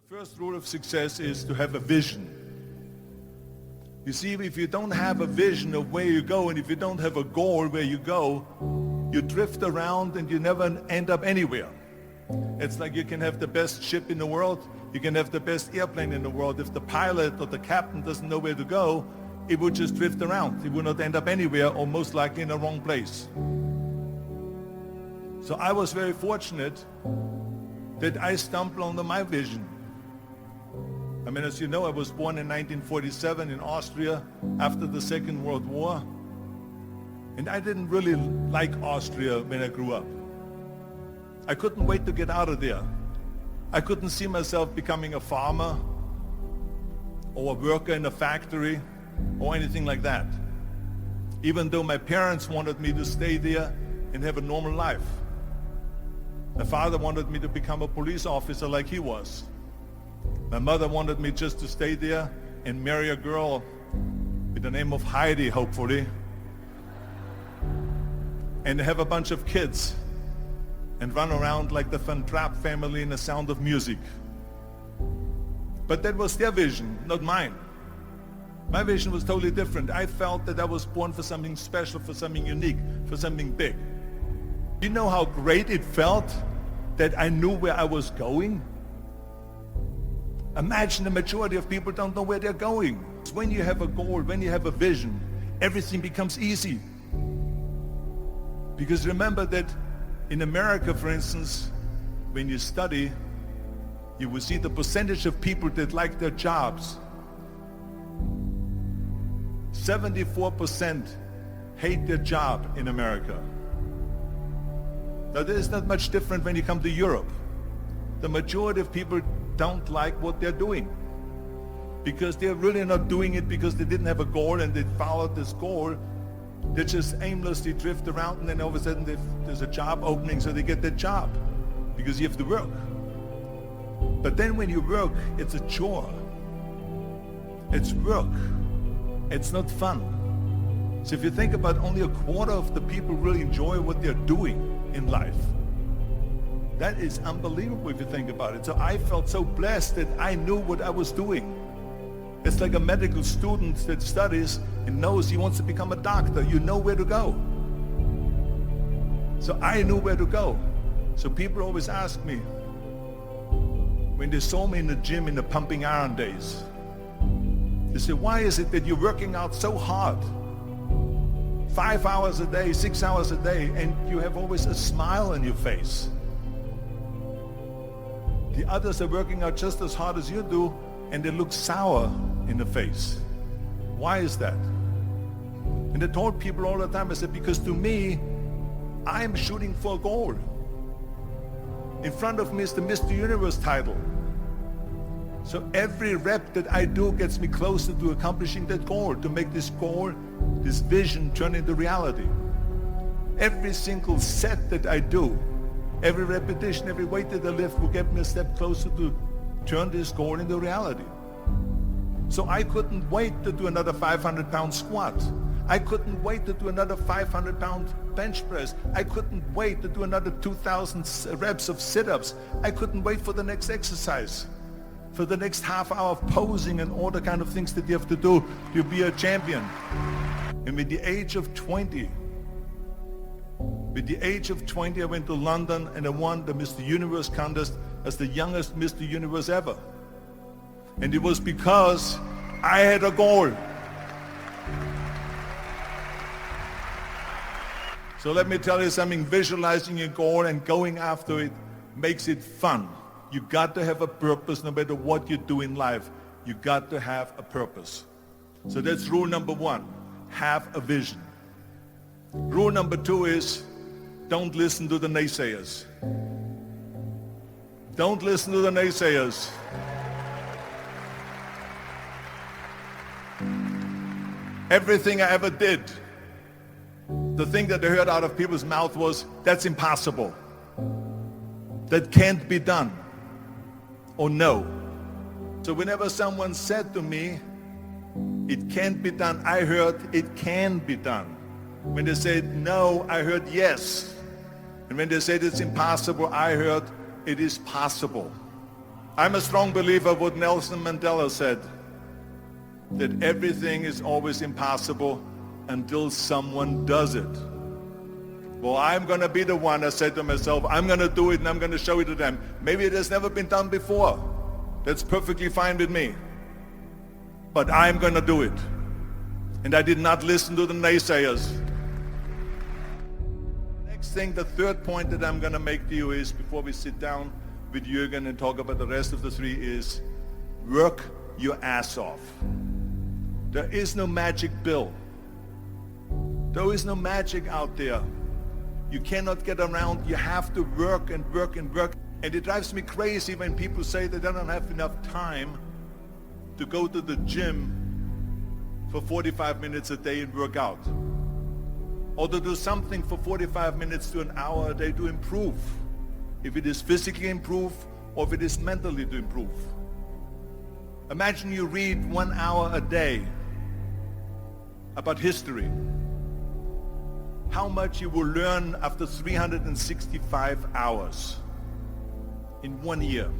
first rule of success is to have a vision. You see, if you don't have a vision of where you go, and if you don't have a goal where you go, you drift around and you never end up anywhere. It's like you can have the best ship in the world, you can have the best airplane in the world. If the pilot or the captain doesn't know where to go, it would just drift around. It would not end up anywhere, or most likely in the wrong place. So I was very fortunate that I stumbled onto my vision. I mean, as you know, I was born in 1947 in Austria after the Second World War. And I didn't really like Austria when I grew up. I couldn't wait to get out of there. I couldn't see myself becoming a farmer or a worker in a factory or anything like that. Even though my parents wanted me to stay there and have a normal life. My father wanted me to become a police officer like he was. My mother wanted me just to stay there and marry a girl with the name of Heidi, hopefully, and have a bunch of kids and run around like the Van Trapp family in The Sound of Music. But that was their vision, not mine. My vision was totally different. I felt that I was born for something special, for something unique, for something big. Do you know how great it felt that I knew where I was going? Imagine the majority of people don't know where they're going. When you have a goal, when you have a vision, everything becomes easy. Because remember that in America, for instance, when you study, you will see the percentage of people that like their jobs. 74% hate their job in America. Now, there is not much different when you come to Europe. The majority of people don't like what they're doing because they're really not doing it because they didn't have a goal and they followed this goal. They just aimlessly drift around, and then all of a sudden there's a job opening, so they get that job because you have to work. But then when you work, it's a chore. It's work. It's not fun. So if you think about, only a quarter of the people really enjoy what they're doing in life. That is unbelievable if you think about it. So I felt so blessed that I knew what I was doing. It's like a medical student that studies and knows he wants to become a doctor. You know where to go. So I knew where to go. So people always ask me, when they saw me in the gym in the pumping iron days, they say, why is it that you're working out so hard? 5 hours a day, 6 hours a day, and you have always a smile on your face. The others are working out just as hard as you do, and they look sour in the face. Why is that? And I told people all the time, I said, because to me, I'm shooting for a goal. In front of me is the Mr. Universe title. So every rep that I do gets me closer to accomplishing that goal, to make this goal, this vision, turn into reality. Every single set that I do, every repetition, every weight that I lift will get me a step closer to turn this goal into reality. So I couldn't wait to do another 500-pound squat. I couldn't wait to do another 500-pound bench press. I couldn't wait to do another 2,000 reps of sit-ups. I couldn't wait for the next exercise, for the next half hour of posing and all the kind of things that you have to do to be a champion. And with the age of 20, I went to London and I won the Mr. Universe contest as the youngest Mr. Universe ever. And it was because I had a goal. So let me tell you something, visualizing your goal and going after it makes it fun. You got to have a purpose no matter what you do in life. You got to have a purpose. So that's rule number one, have a vision. Rule number two is, don't listen to the naysayers. Don't listen to the naysayers. Everything I ever did, the thing that I heard out of people's mouth was, that's impossible. That can't be done. Or no. So whenever someone said to me, it can't be done, I heard it can be done. When they said no, I heard yes. And when they said it's impossible, I heard it is possible. I'm a strong believer of what Nelson Mandela said, that everything is always impossible until someone does it. Well, I'm going to be the one, I said to myself, I'm going to do it and I'm going to show it to them. Maybe it has never been done before. That's perfectly fine with me. But I'm going to do it. And I did not listen to the naysayers. Next thing, the third point that I'm going to make to you is, before we sit down with Jürgen and talk about the rest of the three, is work your ass off. There is no magic pill. There is no magic out there. You cannot get around. You have to work and work and work. And it drives me crazy when people say that they don't have enough time to go to the gym for 45 minutes a day and work out. Or to do something for 45 minutes to an hour a day to improve. If it is physically improve or if it is mentally to improve. Imagine you read 1 hour a day about history. How much you will learn after 365 hours in 1 year.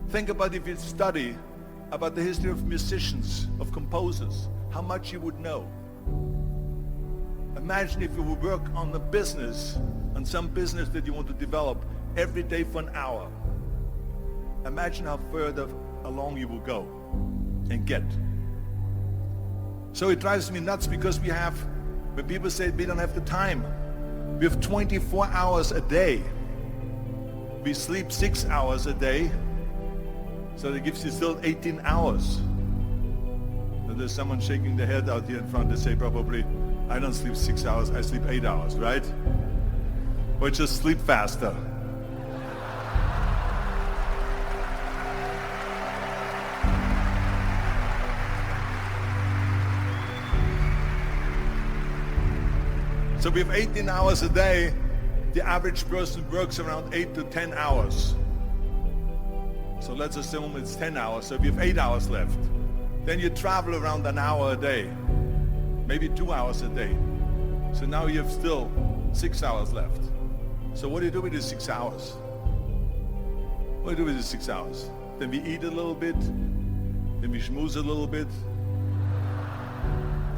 Think about if you study about the history of musicians, of composers, how much you would know. Imagine if you would work on the business, on some business that you want to develop every day for an hour. Imagine how further along you will go and get. So it drives me nuts because when people say we don't have the time, we have 24 hours a day. We sleep 6 hours a day, so that gives you still 18 hours. And there's someone shaking their head out here in front. They say probably, I don't sleep 6 hours, I sleep 8 hours, right? Or just sleep faster. So we have 18 hours a day. The average person works around 8 to 10 hours. So let's assume it's 10 hours. So we have 8 hours left. Then you travel around an hour a day, maybe 2 hours a day. So now you have still 6 hours left. So what do you do with these 6 hours? What do you do with these 6 hours? Then we eat a little bit, then we schmooze a little bit,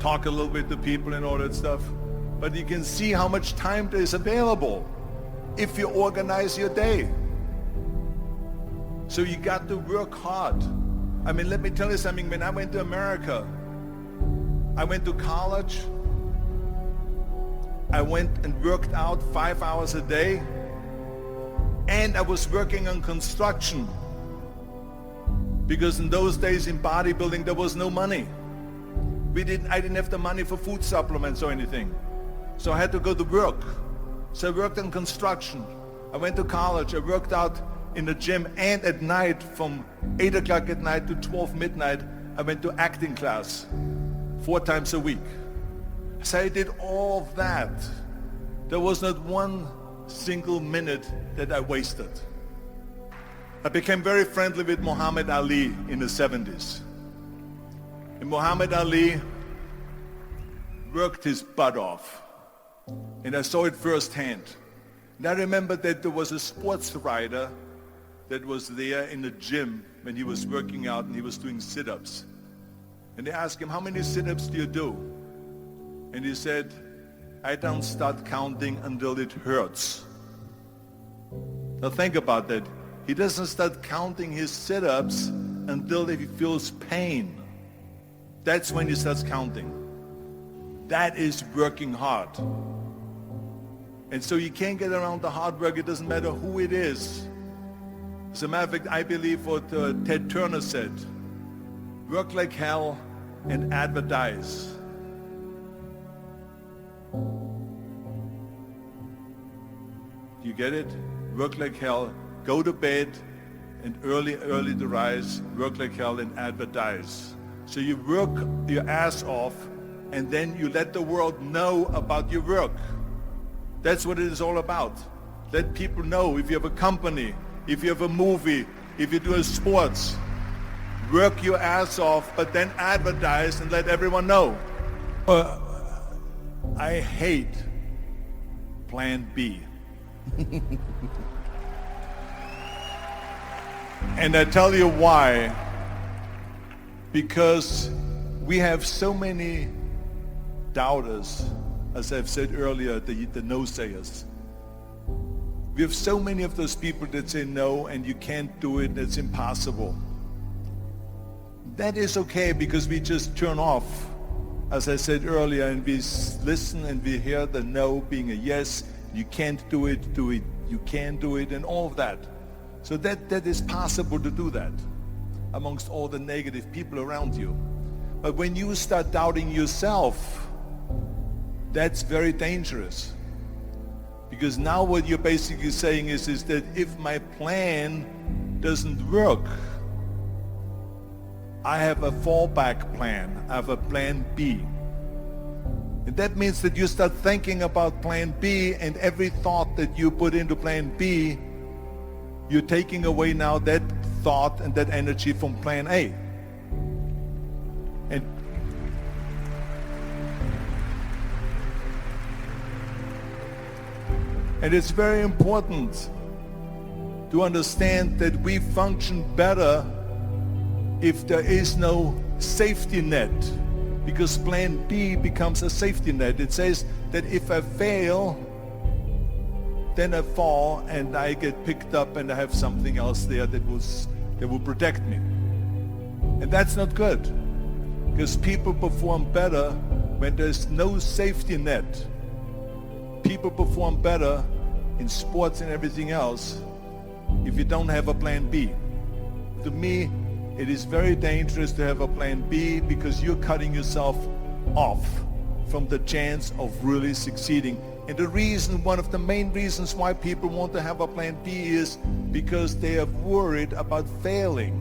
talk a little bit to people and all that stuff. But you can see how much time there is available if you organize your day. So you got to work hard. I mean, let me tell you something. When I went to America, I went to college. I went and worked out 5 hours a day. And I was working on construction. Because in those days in bodybuilding, there was no money. I didn't have the money for food supplements or anything. So I had to go to work. So I worked on construction. I went to college. I worked out in the gym, and at night from 8 o'clock at night to 12 midnight, I went to acting class 4 times a week. So I did all of that. There was not one single minute that I wasted. I became very friendly with Muhammad Ali in the 70s. And Muhammad Ali worked his butt off. And I saw it firsthand. And I remember that there was a sports writer that was there in the gym when he was working out and he was doing sit-ups. And they asked him, how many sit-ups do you do? And he said, I don't start counting until it hurts. Now think about that. He doesn't start counting his sit-ups until he feels pain. That's when he starts counting. That is working hard. And so you can't get around the hard work. It doesn't matter who it is. As a matter of fact, I believe what Ted Turner said, work like hell and advertise. You get it? Work like hell, go to bed, and early to rise, work like hell and advertise. So you work your ass off, and then you let the world know about your work. That's what it is all about. Let people know. If you have a company, if you have a movie, if you do a sports, work your ass off, but then advertise and let everyone know. I hate Plan B. And I tell you why. Because we have so many doubters, as I've said earlier, the no-sayers. We have so many of those people that say no and you can't do it, it's impossible. That is okay because we just turn off, as I said earlier, and we listen and we hear the no being a yes. You can't do it, you can do it, and all of that. So that is possible to do that amongst all the negative people around you. But when you start doubting yourself, that's very dangerous. Because now what you're basically saying is that if my plan doesn't work, I have a fallback plan. I have a plan B. And that means that you start thinking about plan B, and every thought that you put into plan B, you're taking away now that thought and that energy from plan A. And it's very important to understand that we function better if there is no safety net, because plan B becomes a safety net. It says that if I fail, then I fall and I get picked up and I have something else there that will protect me. And that's not good, because people perform better when there's no safety net. People perform better in sports and everything else if you don't have a plan B. To me, it is very dangerous to have a plan B, because you're cutting yourself off from the chance of really succeeding. And the reason, one of the main reasons why people want to have a plan B is because they are worried about failing.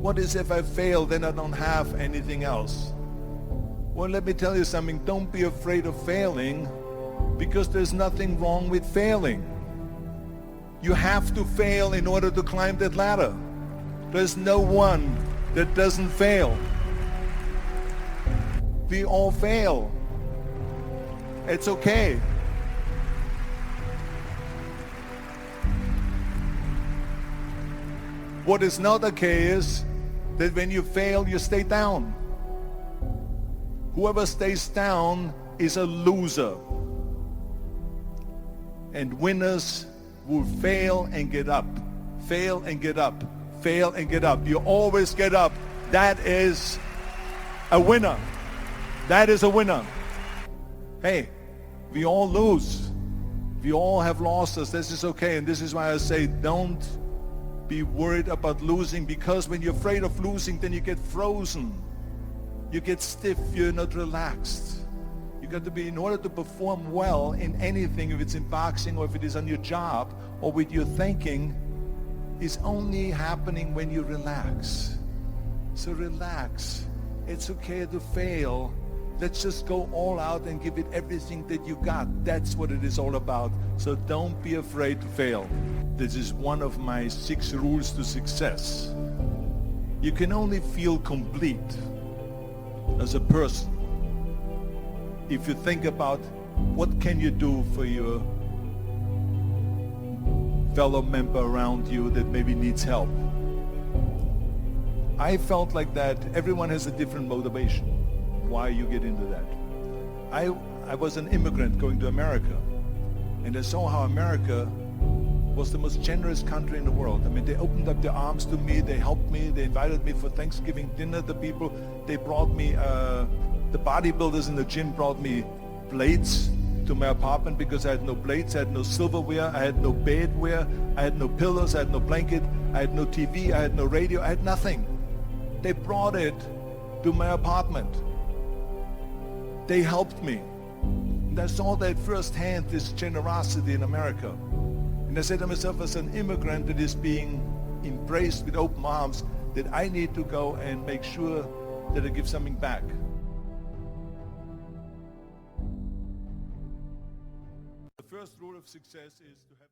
What is if I fail, then I don't have anything else? Well, let me tell you something. Don't be afraid of failing, because there's nothing wrong with failing. You have to fail in order to climb that ladder. There's no one that doesn't fail. We all fail. It's okay. What is not okay is that when you fail, you stay down. Whoever stays down is a loser. And winners will fail and get up, fail and get up, fail and get up. You always get up. That is a winner. That is a winner. Hey, we all lose. We all have losses. This is okay. And this is why I say don't be worried about losing, because when you're afraid of losing, then you get frozen. You get stiff. You're not relaxed. You got to be, in order to perform well in anything, if it's in boxing or if it is on your job or with your thinking, is only happening when you relax. So relax. It's okay to fail. Let's just go all out and give it everything that you got. That's what it is all about. So don't be afraid to fail. This is one of my 6 rules to success. You can only feel complete as a person if you think about what can you do for your fellow member around you that maybe needs help. I felt like that. Everyone has a different motivation why you get into that. I was an immigrant going to America, and I saw how America was the most generous country in the world. I mean, they opened up their arms to me, they helped me, they invited me for Thanksgiving dinner. The people, they brought me, the bodybuilders in the gym brought me plates to my apartment because I had no plates, I had no silverware, I had no bedware, I had no pillows, I had no blanket, I had no TV, I had no radio, I had nothing. They brought it to my apartment. They helped me. And I saw that firsthand, this generosity in America. And I said to myself, as an immigrant that is being embraced with open arms, that I need to go and make sure that I give something back. The first rule of success is to have